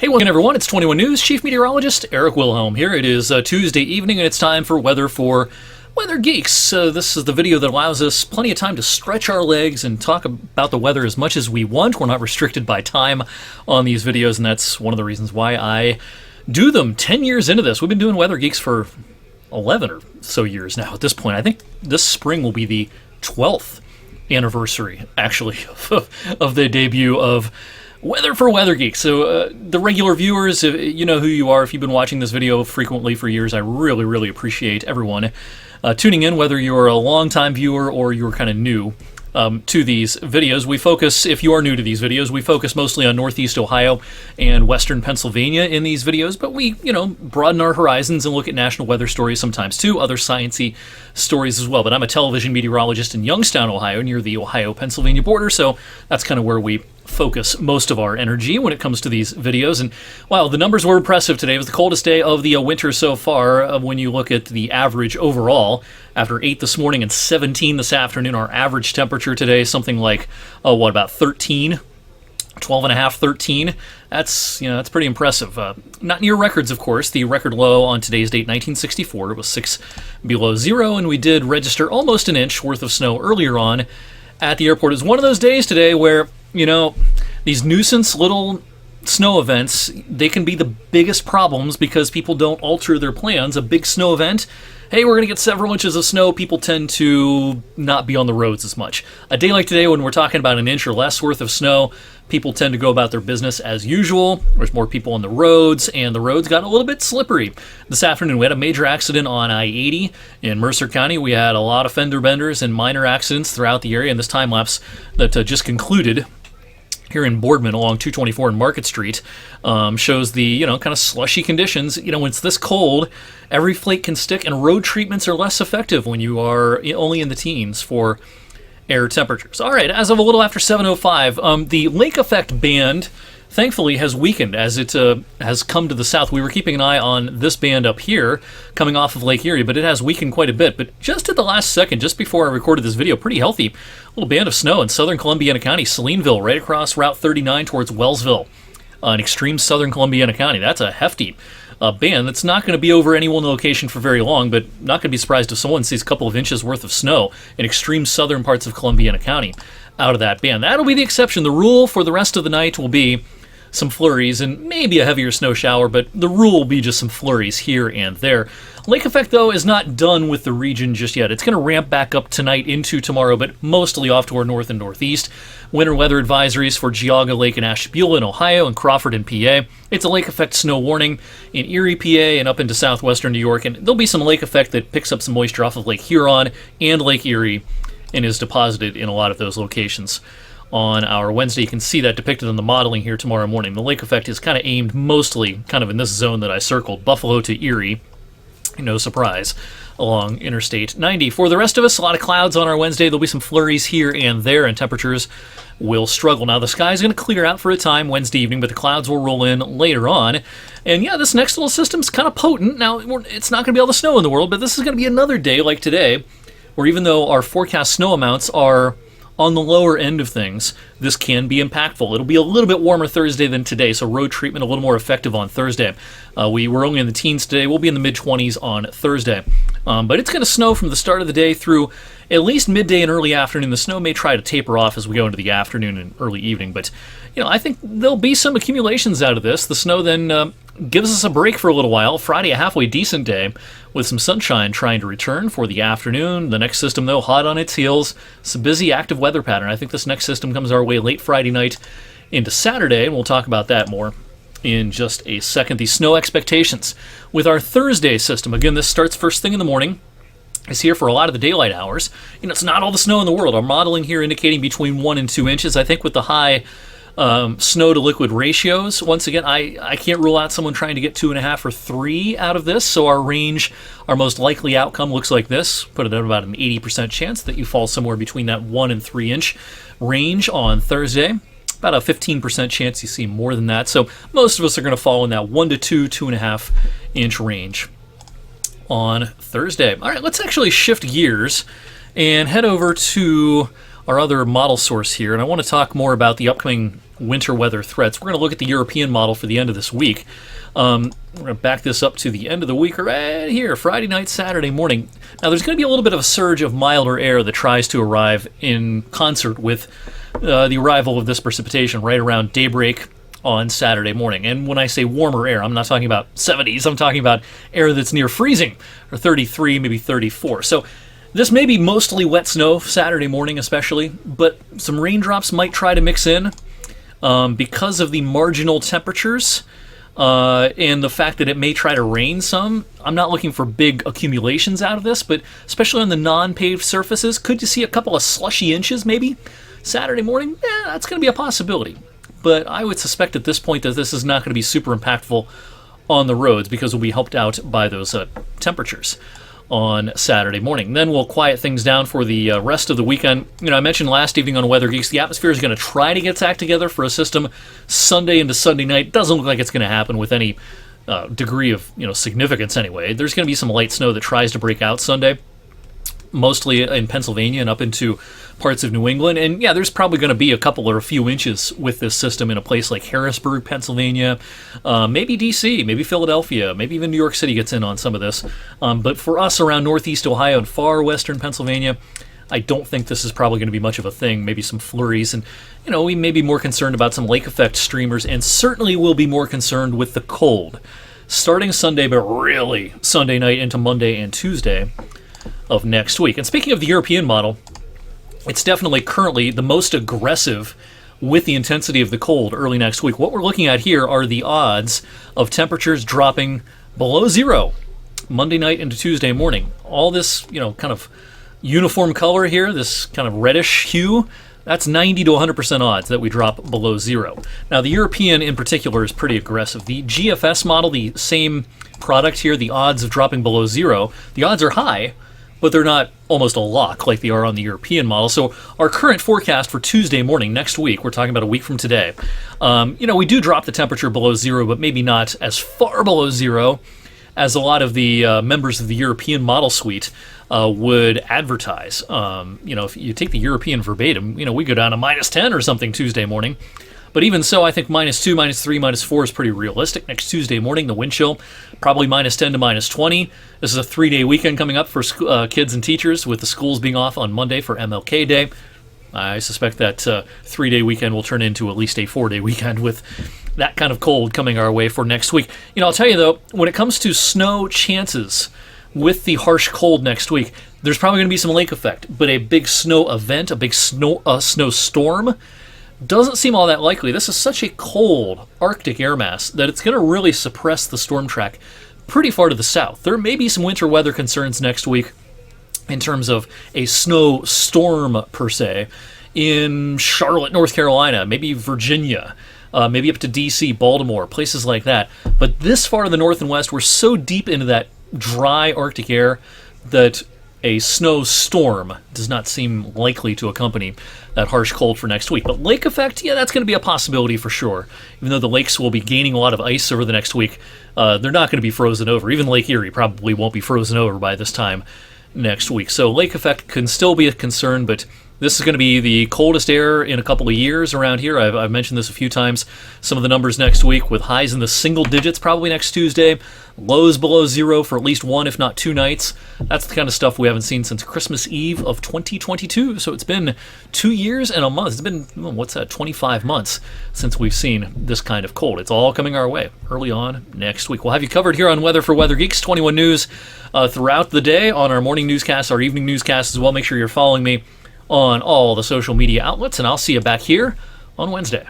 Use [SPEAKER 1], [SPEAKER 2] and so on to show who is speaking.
[SPEAKER 1] Hey, welcome everyone. It's 21 News Chief Meteorologist Eric Wilhelm here. It is Tuesday evening, and it's time for Weather Geeks. This is the video that allows us plenty of time to stretch our legs and talk about the weather as much as we want. We're not restricted by time on these videos, and that's one of the reasons why I do them. 10 years into this, we've been doing Weather Geeks for 11 or so years now at this point. I think this spring will be the 12th anniversary, actually, of the debut of Weather Geeks. So the regular viewers, you know who you are. If you've been watching this video frequently for years, I really appreciate everyone tuning in, whether you're a longtime viewer or you're kind of new to these videos. We focus, if you are new to these videos, we focus mostly on Northeast Ohio and Western Pennsylvania in these videos, but we, broaden our horizons and look at national weather stories sometimes too, other sciencey stories as well. But I'm a television meteorologist in Youngstown, Ohio, near the Ohio-Pennsylvania border, so that's kind of where we focus most of our energy when it comes to these videos. And wow, the numbers were impressive today. It was the coldest day of the winter so far. When you look at the average overall, after 8 this morning and 17 this afternoon, our average temperature today is something like, about 13, 12 and a half, 13. That's pretty impressive. Not near records, of course. The record low on today's date, 1964, it was 6 below zero, and we did register almost an inch worth of snow earlier on at the airport. It's one of those days today where these nuisance little snow events, they can be the biggest problems because people don't alter their plans. A big snow event, hey, we're going to get several inches of snow, people tend to not be on the roads as much. A day like today when we're talking about an inch or less worth of snow, people tend to go about their business as usual. There's more people on the roads, and the roads got a little bit slippery. This afternoon, we had a major accident on I-80 in Mercer County. We had a lot of fender benders and minor accidents throughout the area, and this time lapse that just concluded here in Boardman along 224 and Market Street shows the, kind of slushy conditions. When it's this cold, every flake can stick, and road treatments are less effective when you are only in the teens for air temperatures. All right, as of a little after 7:05, the lake effect band thankfully has weakened as it has come to the south. We were keeping an eye on this band up here coming off of Lake Erie, but it has weakened quite a bit. But just at the last second, just before I recorded this video, pretty healthy little band of snow in southern Columbiana County, Salineville, right across Route 39 towards Wellsville, in extreme southern Columbiana County. That's a hefty band that's not going to be over any one location for very long, but not going to be surprised if someone sees a couple of inches worth of snow in extreme southern parts of Columbiana County out of that band. That'll be the exception. The rule for the rest of the night will be some flurries and maybe a heavier snow shower, but the rule will be just some flurries here and there. Lake effect, though, is not done with the region just yet. It's going to ramp back up tonight into tomorrow, but mostly off to our north and northeast. Winter weather advisories for Geauga Lake and Ashtabula in Ohio and Crawford in PA. It's a lake effect snow warning in Erie, PA, and up into southwestern New York. And there'll be some lake effect that picks up some moisture off of Lake Huron and Lake Erie and is deposited in a lot of those locations. On our Wednesday, you can see that depicted on the modeling here tomorrow morning. The lake effect is kind of aimed mostly kind of in this zone that I circled, Buffalo to Erie, no surprise, along Interstate 90. For the rest of us, a lot of clouds on our Wednesday. There'll be some flurries here and there, and temperatures will struggle. Now, the sky's going to clear out for a time Wednesday evening, but the clouds will roll in later on. And yeah, this next little system's kind of potent. Now, it's not going to be all the snow in the world, but this is going to be another day like today, where even though our forecast snow amounts are on the lower end of things, this can be impactful. It'll be a little bit warmer Thursday than today, so road treatment a little more effective on Thursday. We were only in the teens today. We'll be in the mid-20s on Thursday. But it's going to snow from the start of the day through at least midday and early afternoon. The snow may try to taper off as we go into the afternoon and early evening, but I think there'll be some accumulations out of this. The snow then gives us a break for a little while. Friday, a halfway decent day with some sunshine trying to return for the afternoon. The next system, though, hot on its heels. It's a busy, active weather pattern. I think this next system comes our way late Friday night into Saturday, and we'll talk about that more in just a second. The snow expectations with our Thursday system. Again, this starts first thing in the morning. Is here for a lot of the daylight hours. It's not all the snow in the world. Our modeling here indicating between 1 and 2 inches. I think with the high snow to liquid ratios, once again, I can't rule out someone trying to get 2.5 or 3 out of this. So our range, our most likely outcome looks like this. Put it at about an 80% chance that you fall somewhere between that 1 and 3 inch range on Thursday. About a 15% chance you see more than that. So most of us are going to fall in that 1 to 2, 2.5 inch range on Thursday. All right, let's actually shift gears and head over to our other model source here, and I want to talk more about the upcoming winter weather threats. We're going to look at the European model for the end of this week. We're going to back this up to the end of the week right here, Friday night, Saturday morning. Now, there's going to be a little bit of a surge of milder air that tries to arrive in concert with the arrival of this precipitation right around daybreak on Saturday morning. And when I say warmer air, I'm not talking about 70s. I'm talking about air that's near freezing, or 33, maybe 34. So this may be mostly wet snow Saturday morning especially, but some raindrops might try to mix in because of the marginal temperatures and the fact that it may try to rain some. I'm not looking for big accumulations out of this, but especially on the non-paved surfaces, could you see a couple of slushy inches maybe Saturday morning? Yeah, that's going to be a possibility. But I would suspect at this point that this is not going to be super impactful on the roads because we'll be helped out by those temperatures on Saturday morning. Then we'll quiet things down for the rest of the weekend. I mentioned last evening on Weather Geeks, the atmosphere is going to try to get its act together for a system Sunday into Sunday night. Doesn't look like it's going to happen with any degree of significance anyway. There's going to be some light snow that tries to break out Sunday, mostly in Pennsylvania and up into parts of New England. And yeah, there's probably going to be a couple or a few inches with this system in a place like Harrisburg, Pennsylvania, maybe DC, maybe Philadelphia, maybe even New York City gets in on some of this. But for us around Northeast Ohio and far western Pennsylvania, I don't think this is probably going to be much of a thing. Maybe some flurries. And, we may be more concerned about some lake effect streamers, and certainly will be more concerned with the cold. Starting Sunday, but really Sunday night into Monday and Tuesday of next week. And speaking of the European model, it's definitely currently the most aggressive with the intensity of the cold early next week. What we're looking at here are the odds of temperatures dropping below zero Monday night into Tuesday morning. All this, kind of uniform color here, this kind of reddish hue, that's 90 to 100% odds that we drop below zero. Now, the European in particular is pretty aggressive. The GFS model, the same product here, the odds of dropping below zero, the odds are high, but they're not almost a lock like they are on the European model. So our current forecast for Tuesday morning, next week, we're talking about a week from today, we do drop the temperature below zero, but maybe not as far below zero as a lot of the members of the European model suite would advertise. If you take the European verbatim, we go down to -10 or something Tuesday morning. But even so, I think -2, -3, -4 is pretty realistic. Next Tuesday morning, the wind chill, probably -10 to -20. This is a 3-day weekend coming up for kids and teachers, with the schools being off on Monday for MLK Day. I suspect that 3-day weekend will turn into at least a 4-day weekend with that kind of cold coming our way for next week. I'll tell you though, when it comes to snow chances with the harsh cold next week, there's probably going to be some lake effect, but a big snow event, a big snowstorm, doesn't seem all that likely. This is such a cold Arctic air mass that it's going to really suppress the storm track pretty far to the south. There may be some winter weather concerns next week in terms of a snowstorm per se in Charlotte, North Carolina, maybe Virginia, maybe up to DC, Baltimore, places like that. But this far to the north and west, we're so deep into that dry Arctic air that a snowstorm does not seem likely to accompany that harsh cold for next week. But lake effect, yeah, that's going to be a possibility for sure. Even though the lakes will be gaining a lot of ice over the next week, they're not going to be frozen over. Even Lake Erie probably won't be frozen over by this time next week. So lake effect can still be a concern, but this is going to be the coldest air in a couple of years around here. I've mentioned this a few times. Some of the numbers next week with highs in the single digits probably next Tuesday. Lows below zero for at least one, if not two nights. That's the kind of stuff we haven't seen since Christmas Eve of 2022. So it's been 2 years and a month. It's been, 25 months since we've seen this kind of cold. It's all coming our way early on next week. We'll have you covered here on Weather for Weather Geeks, 21 News throughout the day on our morning newscast, our evening newscast as well. Make sure you're following me on all the social media outlets, and I'll see you back here on Wednesday.